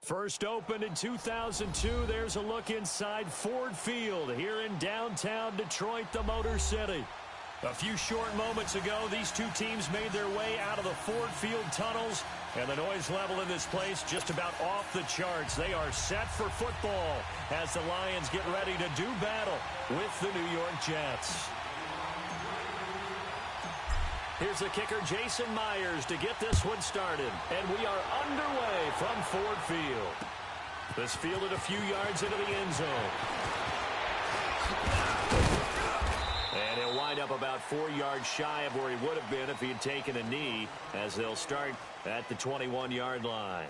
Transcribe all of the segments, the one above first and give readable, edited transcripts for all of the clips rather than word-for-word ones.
First opened in 2002, there's a look inside Ford Field here in downtown Detroit, the Motor City. A few short moments ago, these two teams made their way out of the Ford Field tunnels, and the noise level in this place just about off the charts. They are set for football as the Lions get ready to do battle with the New York Jets. Here's the kicker, Jason Myers, to get this one started. And we are underway from Ford Field. This fielded a few yards into the end zone. And he'll wind up about 4 yards shy of where he would have been if he had taken a knee, as they'll start at the 21-yard line.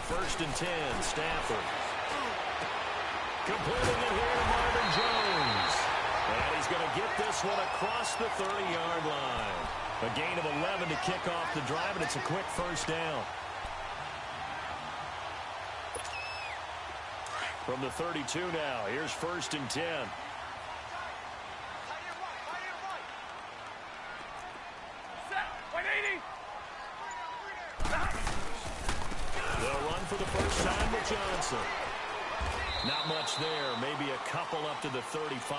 First and 10, Stafford. Completing it here to Marvin Jones. And he's going to get this one across the 30-yard line. A gain of 11 to kick off the drive, and it's a quick first down. From the 32 now, here's first and 10. For the first time with Johnson. Not much there. Maybe a couple up to the 35.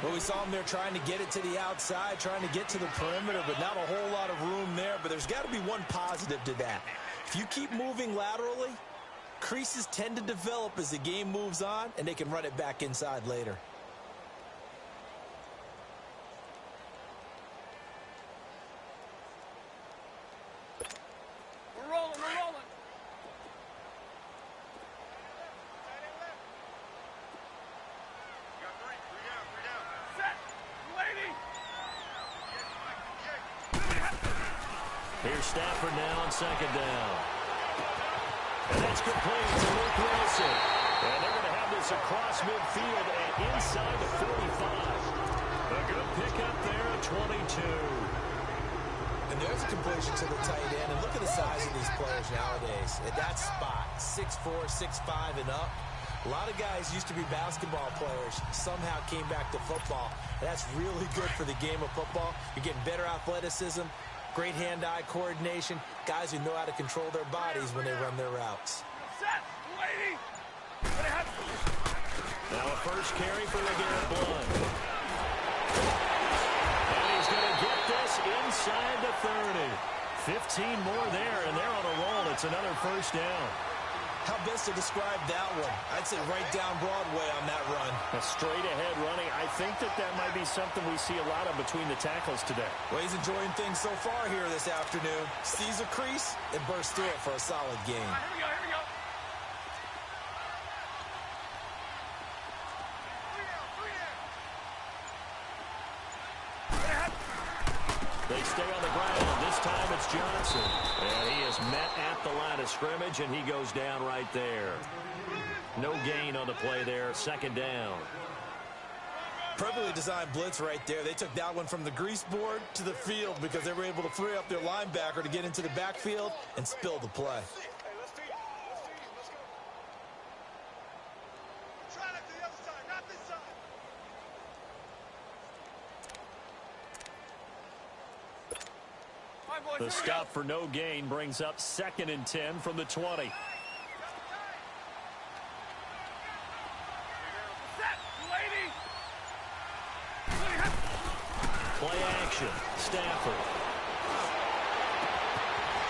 Well, we saw him there trying to get it to the outside, trying to get to the perimeter, but not a whole lot of room there. But there's got to be one positive to that. If you keep moving laterally, creases tend to develop as the game moves on, and they can run it back inside later. Here's Stafford now on second down. And that's complete to Luke Wilson. And they're going to have this across midfield and inside the 45. A good pickup there at 22. And there's a completion to the tight end. And look at the size of these players nowadays. At that spot, 6'4", 6'5", and up. A lot of guys used to be basketball players, somehow came back to football. And that's really good for the game of football. You're getting better athleticism. Great hand-eye coordination. Guys who know how to control their bodies when they run their routes. Now a first carry for LeGarrette Blount. And he's going to get this inside the 30. 15 more there, and they're on a roll. It's another first down. How best to describe that one? I'd say right down Broadway on that run. A straight-ahead running. I think that might be something we see a lot of between the tackles today. Well, he's enjoying things so far here this afternoon. Sees a crease and bursts through it for a solid gain. Here we go. They stay on the ground. This time it's Johnson. And he is met at the line of scrimmage, and he goes down right there. No gain on the play there. Second down. Perfectly designed blitz right there. They took that one from the grease board to the field because they were able to free up their linebacker to get into the backfield and spill the play. The stop for no gain brings up second and 10 from the 20. Play action. Stafford.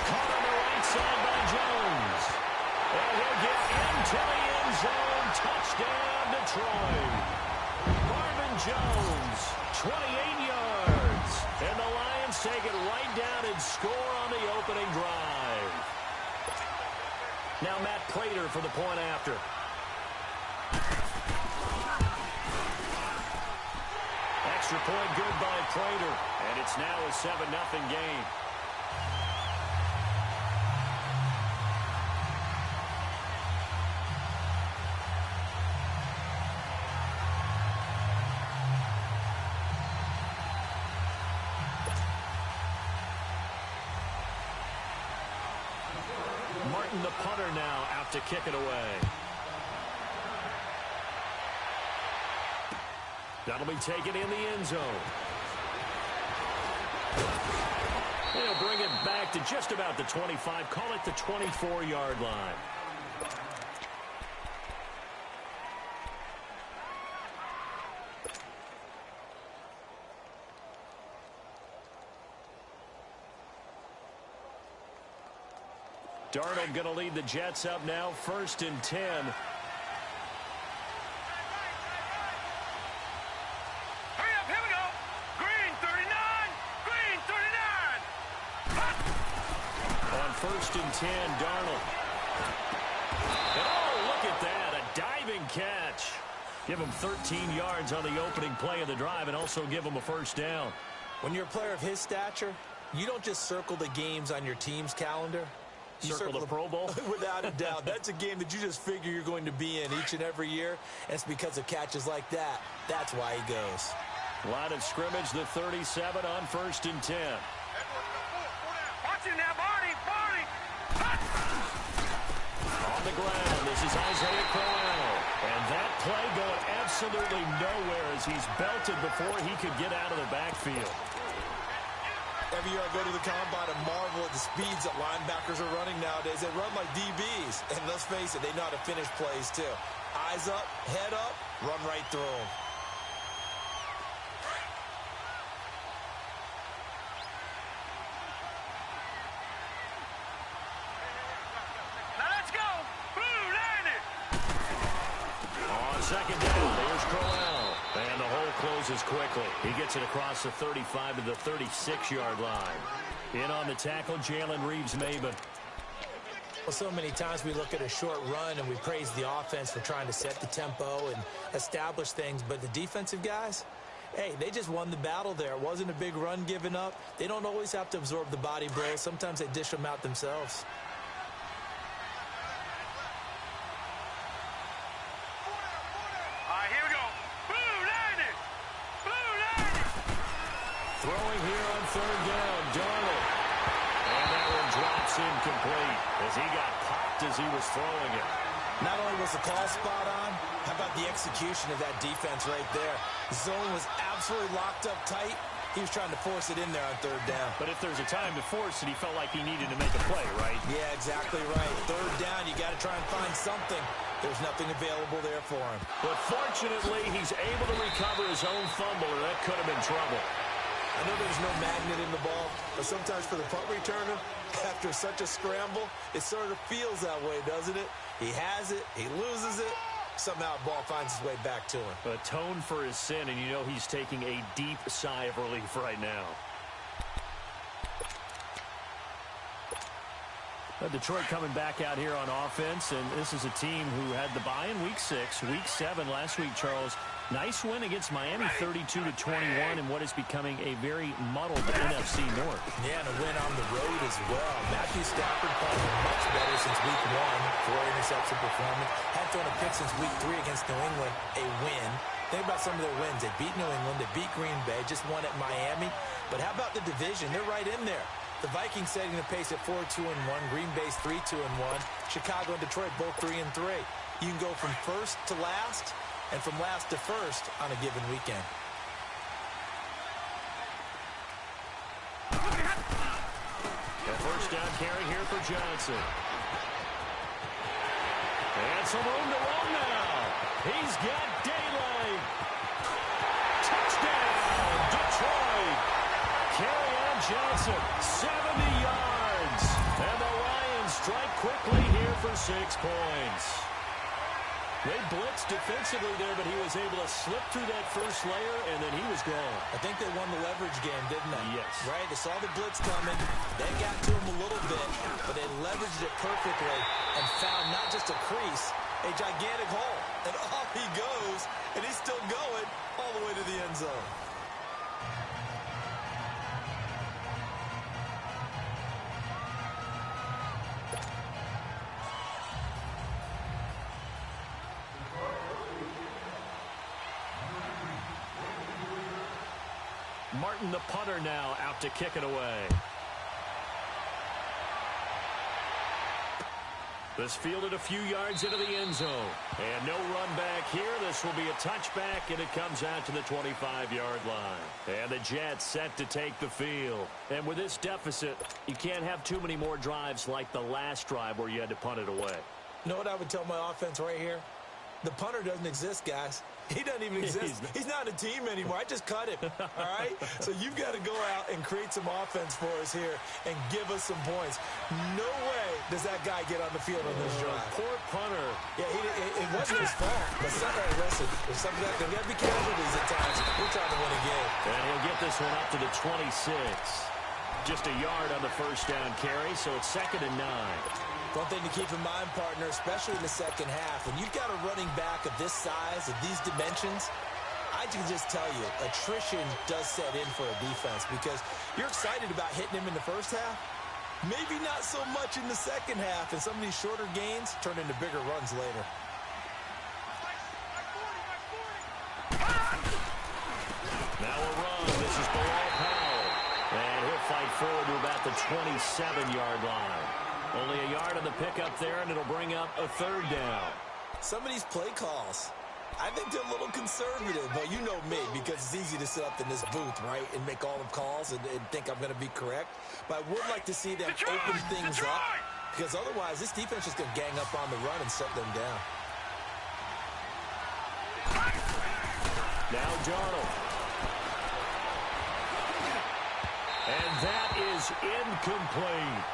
Caught on the right side by Jones. And he'll get into the end zone. Touchdown, Detroit. Marvin Jones, 28 yards. And the Lions take it right down and score on the opening drive. Now Matt Prater for the point after. Extra point good by Prater. And it's now a 7-0 game. Martin, the punter, now out to kick it away. That'll be taken in the end zone. They'll bring it back to just about the 25. Call it the 24-yard line. Darnold going to lead the Jets up now, 1st and 10. Hurry up, here we go. Green 39, green 39. On 1st and 10, Darnold. And oh, look at that, a diving catch. Give him 13 yards on the opening play of the drive and also give him a first down. When you're a player of his stature, you don't just circle the games on your team's calendar. You circle the Pro Bowl? Without a doubt. That's a game that you just figure you're going to be in each and every year. And it's because of catches like that. That's why he goes. Line of scrimmage, the 37 on 1st and 10. Watch it now, Barney, Barney. On the ground, this is Isaiah Crowell. And that play going absolutely nowhere as he's belted before he could get out of the backfield. Every year I go to the combine and marvel at the speeds that linebackers are running nowadays. They run like DBs. And let's face it, they know how to finish plays too. Eyes up, head up, run right through them. Now let's go. Blue, line it. On 2nd down, there's Crowell. And the hole closes quickly. He gets it across the 35 to the 36-yard line. In on the tackle, Jalen Reeves-Maybin. Well, so many times we look at a short run and we praise the offense for trying to set the tempo and establish things. But the defensive guys, hey, they just won the battle there. It wasn't a big run given up. They don't always have to absorb the body blows. Sometimes they dish them out themselves. Throwing here on 3rd down, Darnold. And that one drops incomplete as he got popped as he was throwing it. Not only was the call spot on, how about the execution of that defense right there? The zone was absolutely locked up tight. He was trying to force it in there on 3rd down. But if there's a time to force it, he felt like he needed to make a play, right? Yeah, exactly right. 3rd down, you got to try and find something. There's nothing available there for him. But fortunately, he's able to recover his own fumble, or that could have been trouble. I know there's no magnet in the ball, but sometimes for the punt returner, after such a scramble, it sort of feels that way, doesn't it? He has it, he loses it, somehow the ball finds its way back to him. Atone for his sin, and you know he's taking a deep sigh of relief right now. Detroit coming back out here on offense, and this is a team who had the bye in Week 6. Week 7 last week, Charles. Nice win against Miami, 32-21, in what is becoming a very muddled NFC North. Yeah, and a win on the road as well. Matthew Stafford playing much better since Week 1, 4 interception performance. Hadn't thrown a pick since Week 3 against New England, a win. Think about some of their wins. They beat New England, they beat Green Bay, just won at Miami. But how about the division? They're right in there. The Vikings setting the pace at 4-2-1. Green Bay's 3-2-1. Chicago and Detroit both 3-3. You can go from first to last and from last to first on a given weekend. A first down carry here for Johnson. And some room to run now. He's got daylight. Touchdown, Detroit. Kerryon Johnson, 70 yards. And the Lions strike quickly here for 6 points. They blitzed defensively there, but he was able to slip through that first layer, and then he was gone. I think they won the leverage game, didn't they? Yes. Right? They saw the blitz coming. They got to him a little bit, but they leveraged it perfectly and found not just a crease, a gigantic hole. And off he goes, and he's still going all the way to the end zone. Martin, the punter, now out to kick it away. This fielded a few yards into the end zone. And no run back here. This will be a touchback, and it comes out to the 25-yard line. And the Jets set to take the field. And with this deficit, you can't have too many more drives like the last drive where you had to punt it away. You know what I would tell my offense right here? The punter doesn't exist, guys. He doesn't even exist. He's not a team anymore. I just cut him, all right? So you've got to go out and create some offense for us here and give us some points. No way does that guy get on the field on this drive. Poor punter. Yeah, it wasn't his fault. But listen, there's something that there got to be casualties at times. We're trying to win a game. And he'll get this one up to the 26. Just a yard on the first down carry, so it's 2nd and 9. One thing to keep in mind, partner, especially in the second half, when you've got a running back of this size, of these dimensions, I can just tell you, attrition does set in for a defense because you're excited about hitting him in the first half. Maybe not so much in the second half, and some of these shorter gains turn into bigger runs later. Now a run. This is Bilal Powell. And he'll fight forward to about the 27-yard line. Only a yard on the pickup there, and it'll bring up a 3rd down. Some of these play calls, I think they're a little conservative, but you know me, because it's easy to sit up in this booth, right, and make all the calls and think I'm going to be correct. But I would like to see them open things up, because otherwise this defense is going to gang up on the run and shut them down. Now Darnold. And that is incomplete.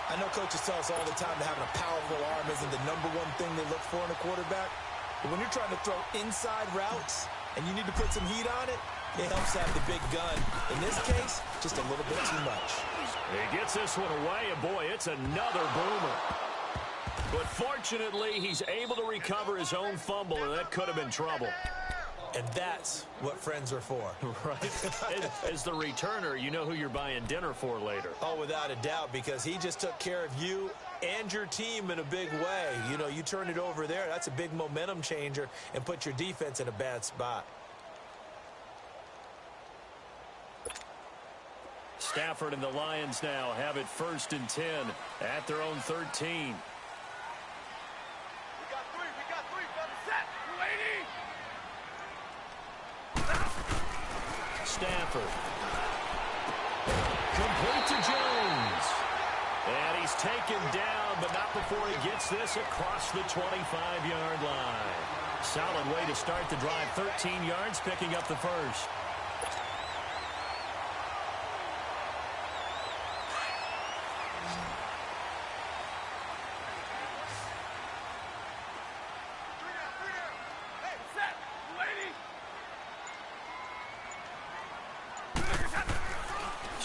I know coaches tell us all the time that having a powerful arm isn't the #1 thing they look for in a quarterback. But when you're trying to throw inside routes and you need to put some heat on it, it helps have the big gun. In this case, just a little bit too much. He gets this one away, and boy, it's another boomer. But fortunately, he's able to recover his own fumble, and that could have been trouble. And that's what friends are for. Right. As the returner, you know who you're buying dinner for later. Oh, without a doubt, because he just took care of you and your team in a big way. You know, you turn it over there, that's a big momentum changer and put your defense in a bad spot. Stafford and the Lions now have it 1st and 10 at their own 13. Stafford. Complete to Jones. And he's taken down, but not before he gets this across the 25-yard line. Solid way to start the drive. 13 yards, picking up the first.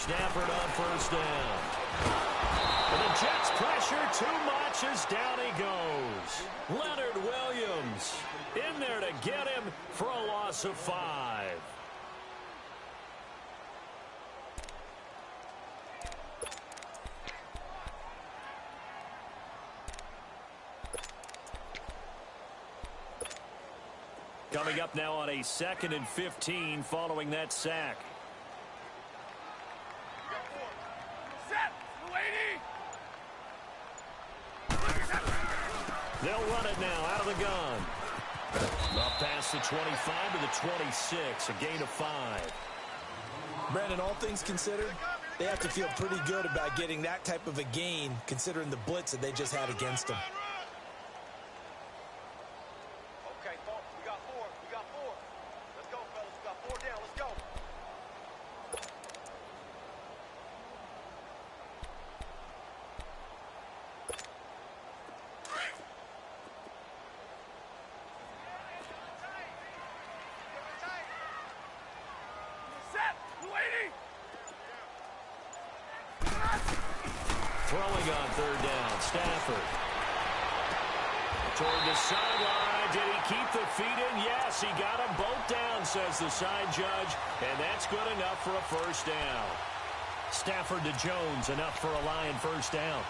Stafford on 1st down. And the Jets pressure too much as down he goes. Leonard Williams in there to get him for a loss of 5. Coming up now on a 2nd and 15 following that sack. They'll run it now out of the gun. Up past the 25 to the 26, a gain of 5. Brandon, all things considered, they have to feel pretty good about getting that type of a gain considering the blitz that they just had against them. Okay, folks, we got 4. We got 4. Let's go, fellas. We got 4 down. Let's go. Throwing on 3rd down, Stafford. Toward the sideline, did he keep the feet in? Yes, he got them both down, says the side judge, and that's good enough for a 1st down. Stafford to Jones, enough for a Lion 1st down.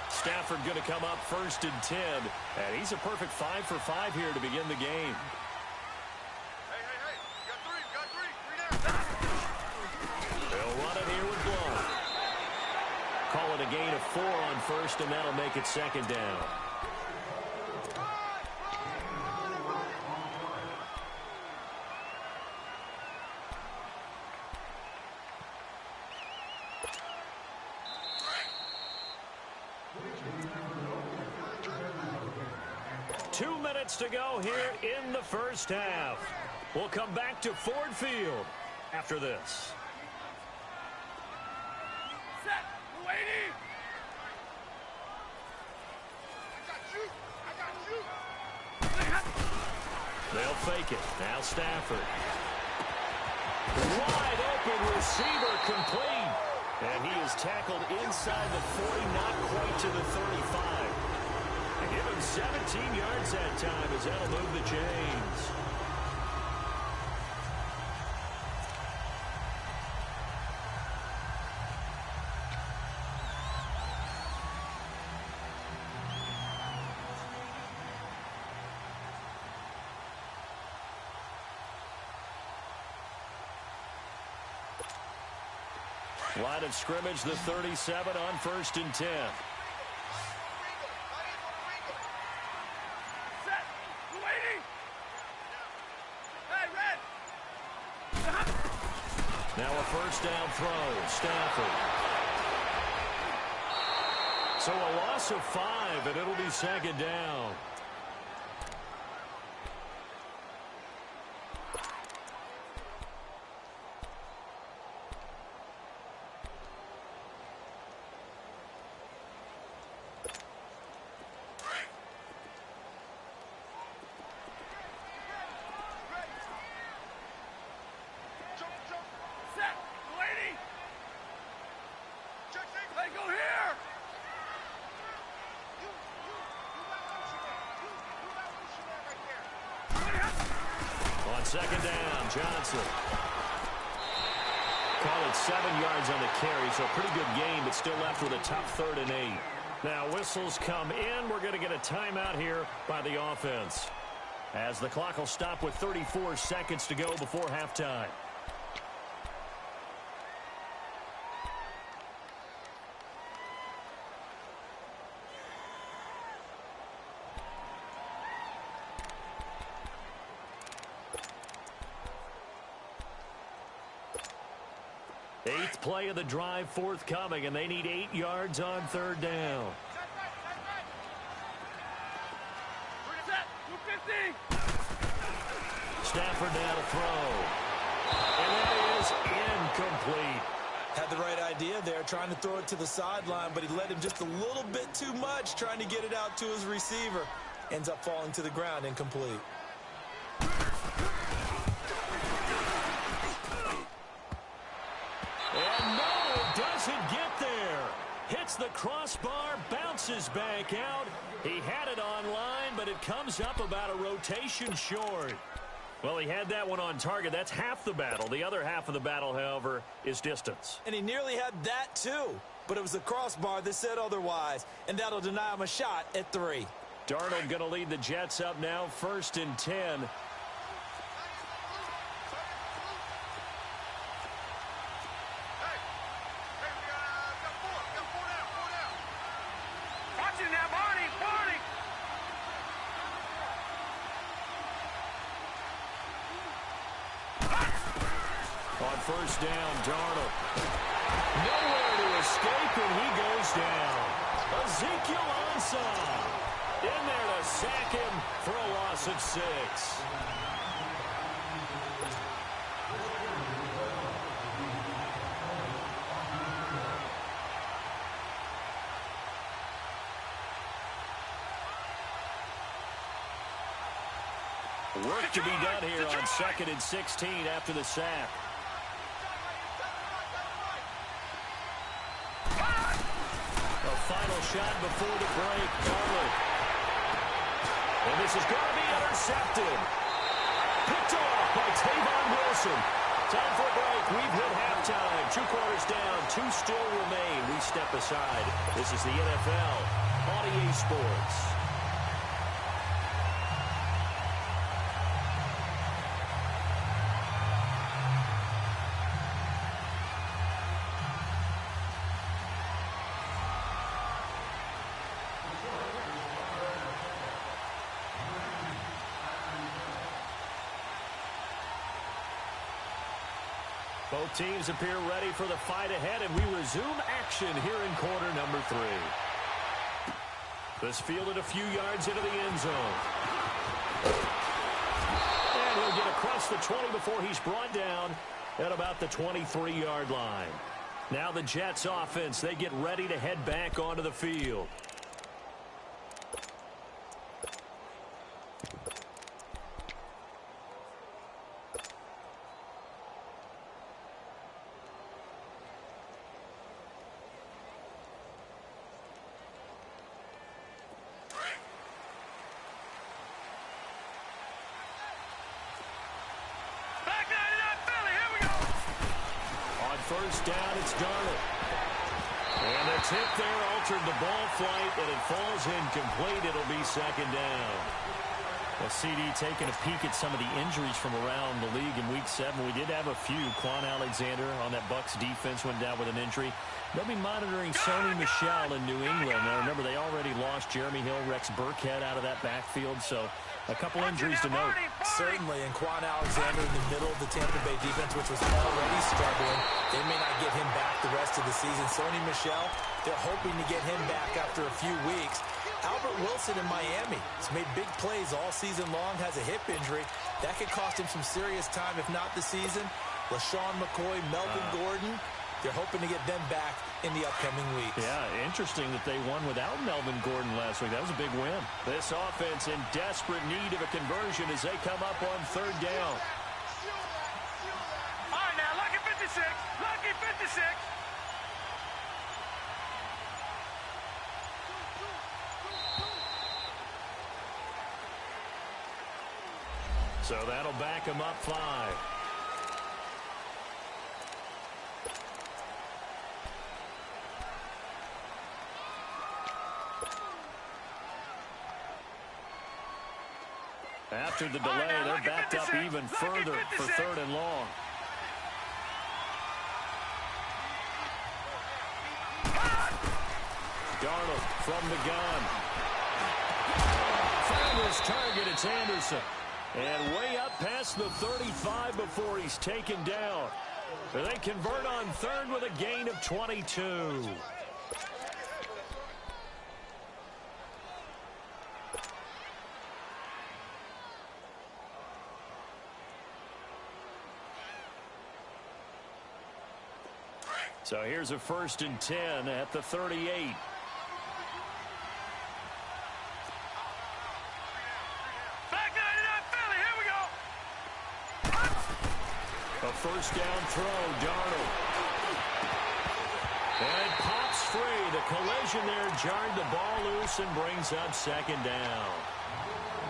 Stafford going to come up 1st and 10, and he's a perfect 5 for 5 here to begin the game. They'll run it here with Blount. Call with a gain of 4 on first, and that'll make it second down. To go here in the first half. We'll come back to Ford Field after this. Set. Waiting. I got you. They'll fake it. Now Stafford. Wide open receiver complete. And he is tackled inside the 40, not quite to the 35. Give him 17 yards that time as that'll move the chains. Line of scrimmage, the 37 on 1st and 10. Now a first down throw, Stafford. So a loss of 5, and it'll be second down. Second down, Johnson. Call it 7 yards on the carry, so a pretty good game, but still left with a tough 3rd and 8. Now whistles come in. We're going to get a timeout here by the offense, as the clock will stop with 34 seconds to go before halftime. Eighth play of the drive forthcoming, and they need 8 yards on 3rd down. Stafford now to throw. And that is incomplete. Had the right idea there, trying to throw it to the sideline, but he led him just a little bit too much, trying to get it out to his receiver. Ends up falling to the ground, incomplete. And no, it doesn't get there. Hits the crossbar, bounces back out. He had it on line, but it comes up about a rotation short. Well, he had that one on target. That's half the battle. The other half of the battle, however, is distance. And he nearly had that, too. But it was the crossbar that said otherwise, and that'll deny him a shot at 3. Darnold going to lead the Jets up now, 1st and 10. First down, Darnold. Nowhere to escape, and he goes down. Ezekiel Ansah in there to sack him for a loss of 6. Work to be done here on 2nd and 16 after the sack. Final shot before the break. Darnold. And this is going to be intercepted. Picked off by Tavon Wilson. Time for a break. We've hit halftime. 2 quarters down. 2 still remain. We step aside. This is the NFL on EA Sports. Both teams appear ready for the fight ahead, and we resume action here in quarter number 3. This fielded a few yards into the end zone. And he'll get across the 20 before he's brought down at about the 23-yard line. Now the Jets offense, they get ready to head back onto the field. First down, it's Darnold. And a tip there altered the ball flight, and it falls incomplete. It'll be second down. Well, CD taking a peek at some of the injuries from around the league in Week 7. We did have a few. Quan Alexander on that Bucs defense went down with an injury. They'll be monitoring Sony Michel in New England. Now, remember, they already lost Jeremy Hill, Rex Burkhead out of that backfield, so a couple injuries to note. Certainly, and Quan Alexander in the middle of the Tampa Bay defense, which was already struggling. They may not get him back the rest of the season. Sony Michel, they're hoping to get him back after a few weeks. Albert Wilson in Miami has made big plays all season long, has a hip injury. That could cost him some serious time, if not the season. LaShawn McCoy, Melvin Gordon, they're hoping to get them back in the upcoming weeks. Yeah, interesting that they won without Melvin Gordon last week. That was a big win. This offense in desperate need of a conversion as they come up on third down. All right, now, lucky 56. Lucky 56. So that'll back him up 5. After the delay, they're backed up even further for third and long. Darnold from the gun. Found his target, it's Anderson. And way up past the 35 before he's taken down. They convert on third with a gain of 22. So here's a 1st and 10 at the 38. A first down throw, Darnold. And it pops free. The collision there jarred the ball loose and brings up second down.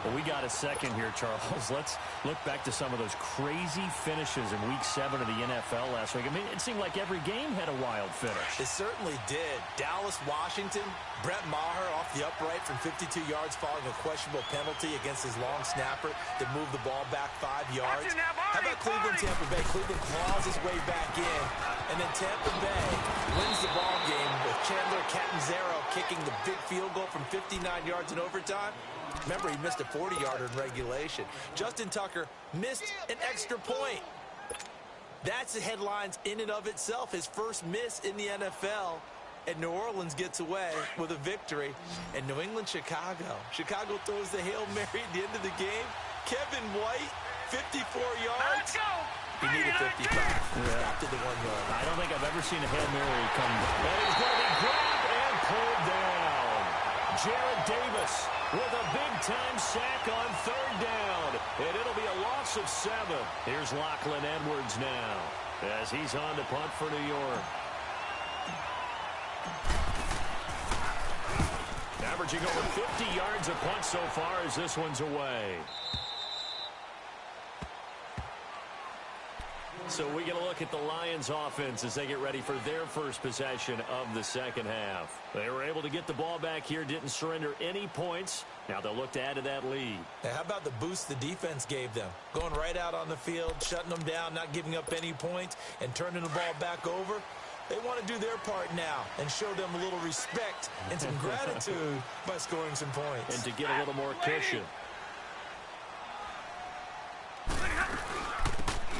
Well, we got a second here, Charles. Let's look back to some of those crazy finishes in Week 7 of the NFL last week. I mean, it seemed like every game had a wild finish. It certainly did. Dallas, Washington, Brett Maher off the upright from 52 yards following a questionable penalty against his long snapper that moved the ball back 5 yards. How about Cleveland, Tampa Bay? Cleveland claws his way back in, and then Tampa Bay wins the ball game with Chandler Catanzaro kicking the big field goal from 59 yards in overtime. Remember, he missed a 40-yarder in regulation. Justin Tucker missed an extra point. That's the headlines in and of itself. His first miss in the NFL. And New Orleans gets away with a victory. And New England, Chicago. Chicago throws the Hail Mary at the end of the game. Kevin White, 54 yards. Let's go. He needed 55. Stopped at the 1 yard. I don't think I've ever seen a Hail Mary come. And he's going to be grabbed and pulled down. Jarrad Davis with a big-time sack on third down. And it'll be a loss of 7. Here's Lachlan Edwards now as he's on to punt for New York. Averaging over 50 yards a punt so far as this one's away. So we get a look at the Lions offense as they get ready for their first possession of the second half. They were able to get the ball back here, didn't surrender any points. Now they'll look to add to that lead. Now, how about the boost the defense gave them? Going right out on the field, shutting them down, not giving up any points, and turning the ball back over. They want to do their part now and show them a little respect and some gratitude by scoring some points. And to get a little more cushion.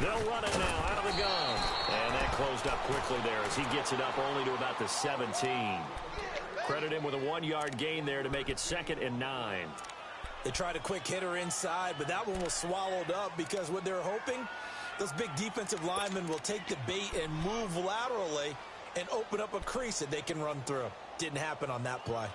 They'll run it now out of the gun. closed up quickly there as he gets it up only to about the 17. Credit him with a 1-yard gain there to make it 2nd and 9. They tried a quick hitter inside, but that one was swallowed up because what they're hoping, those big defensive linemen will take the bait and move laterally and open up a crease that they can run through. Didn't happen on that play.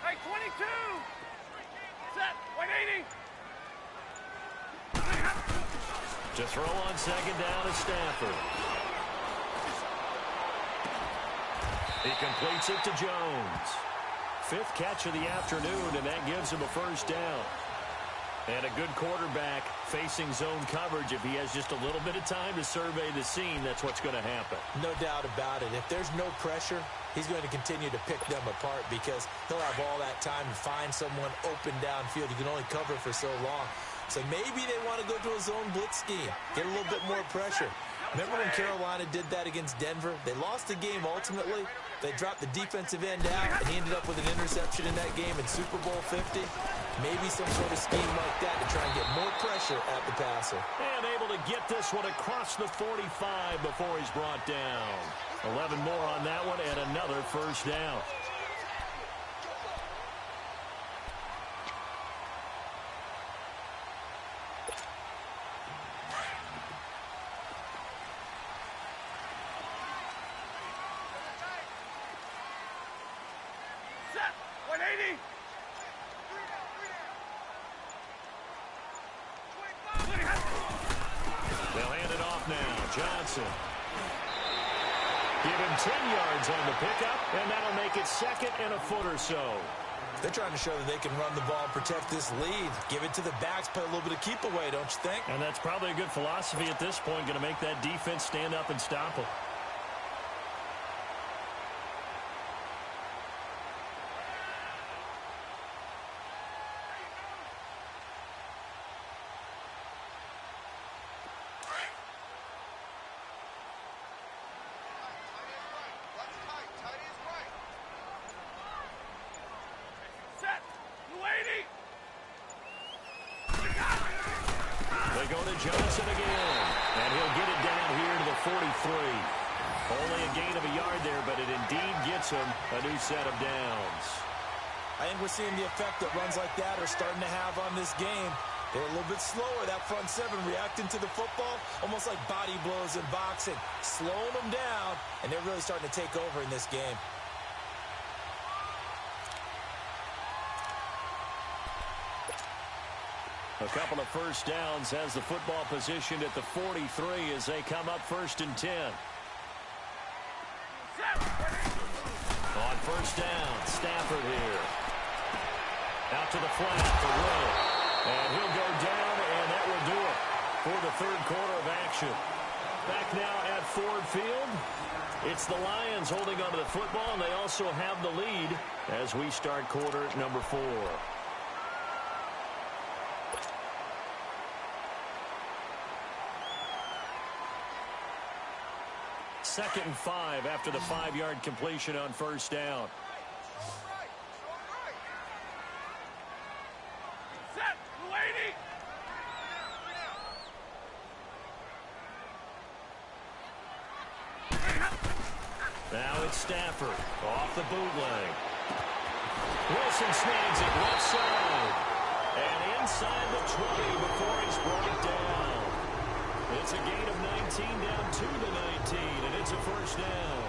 Hey, 22! Set, 180! To throw on 2nd down is Stafford. He completes it to Jones. 5th catch of the afternoon, and that gives him a 1st down. And a good quarterback facing zone coverage. If he has just a little bit of time to survey the scene, that's what's going to happen. No doubt about it. If there's no pressure, he's going to continue to pick them apart because he'll have all that time to find someone open downfield. He can only cover for so long. So maybe they want to go to a zone blitz scheme, get a little bit more pressure. Remember when Carolina did that against Denver? They lost the game ultimately. They dropped the defensive end out, and he ended up with an interception in that game in Super Bowl 50. Maybe some sort of scheme like that to try and get more pressure at the passer. And able to get this one across the 45 before he's brought down. 11 more on that one and another 1st down. Set, 180! They'll hand it off now. Johnson. Give him 10 yards on the pickup, and that'll make it 2nd and a foot or so. They're trying to show that they can run the ball and protect this lead. Give it to the backs, play a little bit of keep away, don't you think? And that's probably a good philosophy at this point, going to make that defense stand up and stop them. They go to Johnson again, and he'll get it down here to the 43. Only a gain of a yard there, but it indeed gets him a new set of downs. I think we're seeing the effect that runs like that are starting to have on this game. They're a little bit slower, that front seven, reacting to the football, almost like body blows in boxing, slowing them down, and they're really starting to take over in this game. A couple of 1st downs has the football positioned at the 43 as they come up 1st and 10. On 1st down, Stafford here. Out to the flat for Rowe. And he'll go down, and that will do it for the 3rd quarter of action. Back now at Ford Field. It's the Lions holding onto the football, and they also have the lead as we start quarter number 4. Second and 5 after the 5-yard completion on 1st down. Set, 280! Now it's Stafford off the bootleg. Wilson snags it left side. And inside the 20 before he's brought down. It's a gain of 19 down to the 19, and it's a 1st down.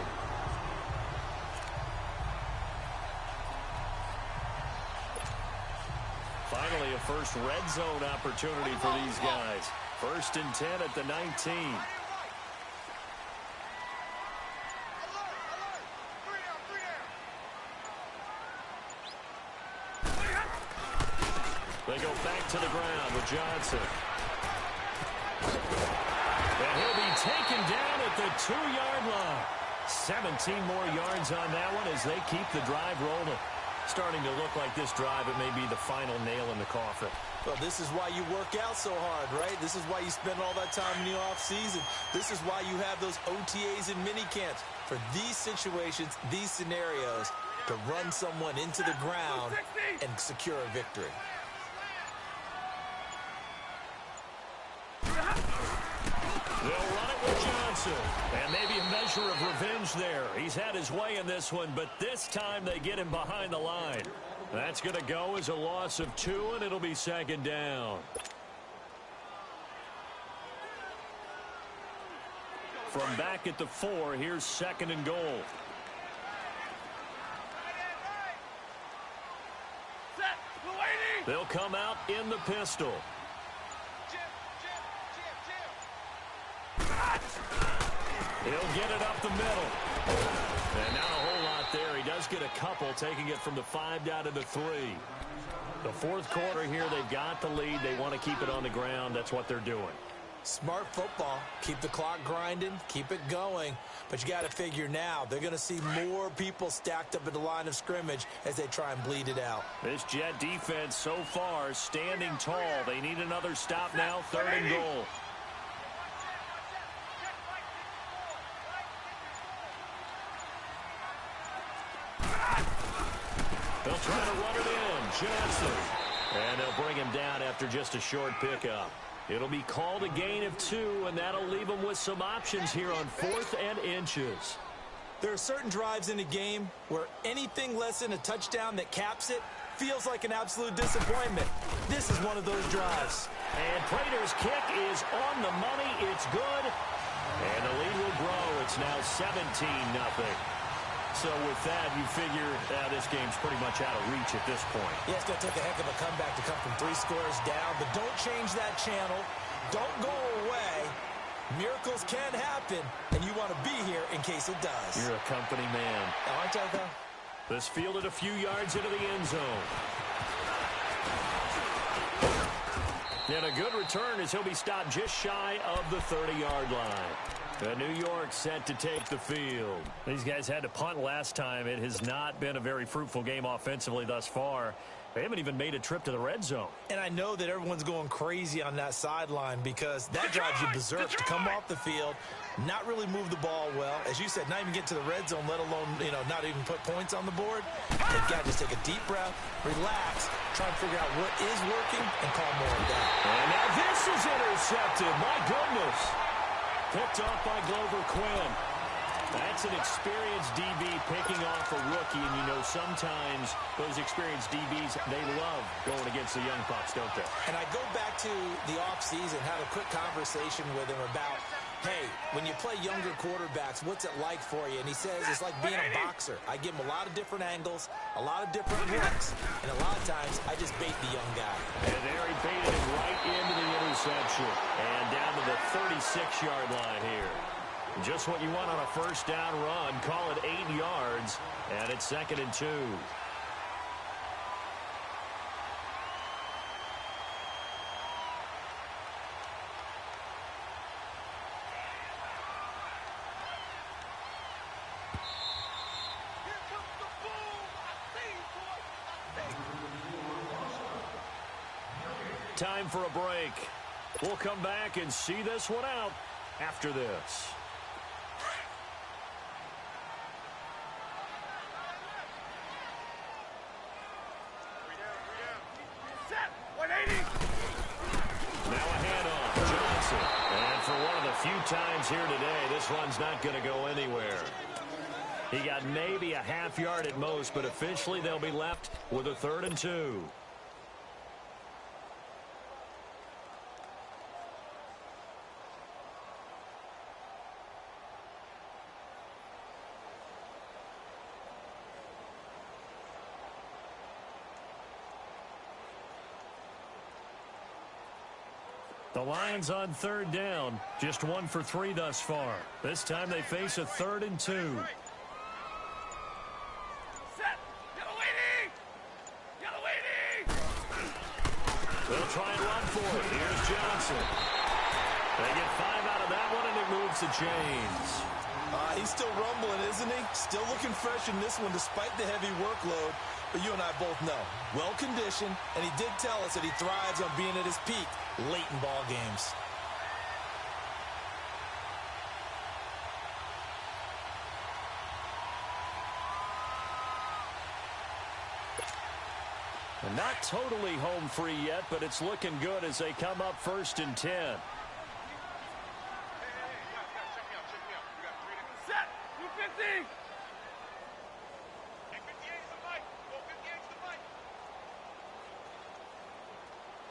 Finally, a first red zone opportunity for these guys. 1st and 10 at the 19. They go back to the ground with Johnson. And he'll be taken down at the 2-yard line. 17 more yards on that one as they keep the drive rolling. Starting to look like this drive, it may be the final nail in the coffin. Well, this is why you work out so hard, right? This is why you spend all that time in the offseason. This is why you have those OTAs and mini camps. For these situations, these scenarios, to run someone into the ground and secure a victory. They'll run it with Johnson. And maybe a measure of revenge there. He's had his way in this one, but this time they get him behind the line. That's going to go as a loss of 2, and it'll be second down. From back at the 4, here's second and goal. They'll come out in the pistol. He'll get it up the middle. And not a whole lot there. He does get a couple, taking it from the 5 down to the 3. The fourth quarter here, they've got the lead. They want to keep it on the ground. That's what they're doing. Smart football. Keep the clock grinding. Keep it going. But you got to figure now, they're going to see more people stacked up at the line of scrimmage as they try and bleed it out. This Jet defense so far standing tall. They need another stop now. Third and goal. They'll try to run it in. Johnson. And they'll bring him down after just a short pickup. It'll be called a gain of 2, and that'll leave them with some options here on 4th and inches. There are certain drives in a game where anything less than a touchdown that caps it feels like an absolute disappointment. This is one of those drives. And Prater's kick is on the money. It's good. And the lead will grow. It's now 17-0. So with that, you figure this game's pretty much out of reach at this point. Yeah, it's going to take a heck of a comeback to come from 3 scores down, but don't change that channel. Don't go away. Miracles can happen, and you want to be here in case it does. You're a company man. Aren't I, though? This fielded a few yards into the end zone. And a good return as he'll be stopped just shy of the 30-yard line. The New York set to take the field. These guys had to punt last time. It has not been a very fruitful game offensively thus far. They haven't even made a trip to the red zone. And I know that everyone's going crazy on that sideline because that drives you berserk to come off the field, not really move the ball well. As you said, not even get to the red zone, let alone, not even put points on the board. They've got to just take a deep breath, relax, try and figure out what is working, and call more of that. And now this is intercepted. My goodness. Picked off by Glover Quinn. That's an experienced DB picking off a rookie, and sometimes those experienced DBs, they love going against the young pups, don't they? And I go back to the offseason, had a quick conversation with him about, hey, when you play younger quarterbacks, what's it like for you? And he says it's like being a boxer. I give him a lot of different angles, a lot of different looks, and a lot of times I just bait the young guy. And there he baited him right into the interception. And down to the 36-yard line here. Just what you want on a first down run. Call it 8 yards, and it's 2nd and 2. Time for a break. We'll come back and see this one out after this. Now a handoff. Johnson. And for one of the few times here today, this run's not going to go anywhere. He got maybe a half yard at most, but officially they'll be left with a 3rd and 2. The Lions on 3rd down. Just 1 for 3 thus far. This time they face a 3rd and 2. They'll try and run for it. Here's Johnson. They get 5 out of that one, and it moves the chains. He's still rumbling, isn't he? Still looking fresh in this one despite the heavy workload. But you and I both know, well-conditioned, and he did tell us that he thrives on being at his peak late in ball games. And not totally home free yet, but it's looking good as they come up 1st and 10. Set! 250! Hey, 58 is the mic! Go 58 is the mic!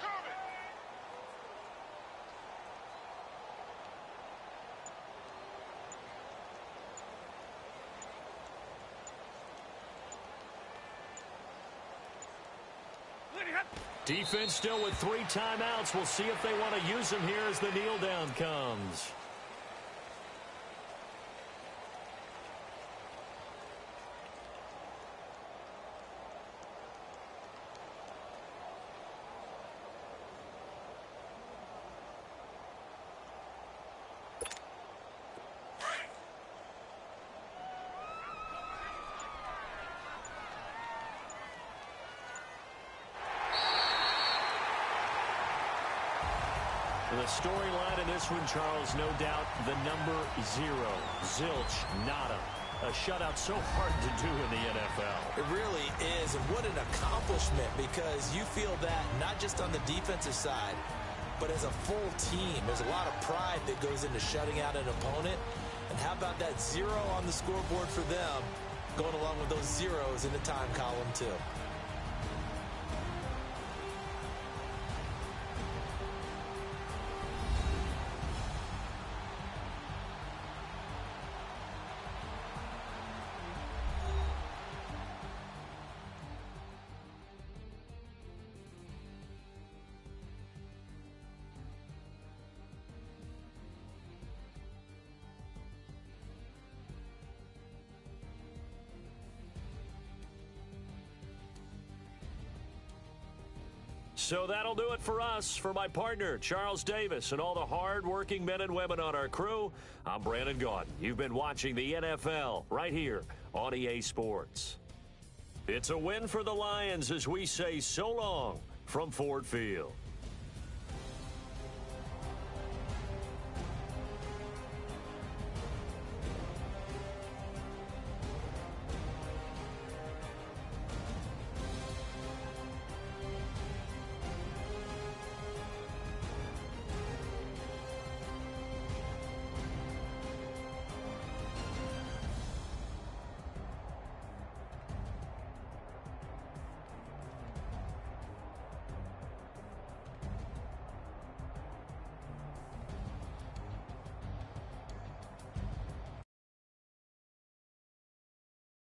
Curve it! Defense still with 3 timeouts. We'll see if they want to use them here as the kneel down comes. The storyline in this one, Charles, no doubt the number 0. Zilch, nada. A shutout so hard to do in the NFL. It really is, and what an accomplishment, because you feel that not just on the defensive side, but as a full team. There's a lot of pride that goes into shutting out an opponent. And how about that 0 on the scoreboard for them, going along with those zeros in the time column, too. So that'll do it for us. For my partner, Charles Davis, and all the hard-working men and women on our crew, I'm Brandon Gaudin. You've been watching the NFL right here on EA Sports. It's a win for the Lions as we say so long from Ford Field.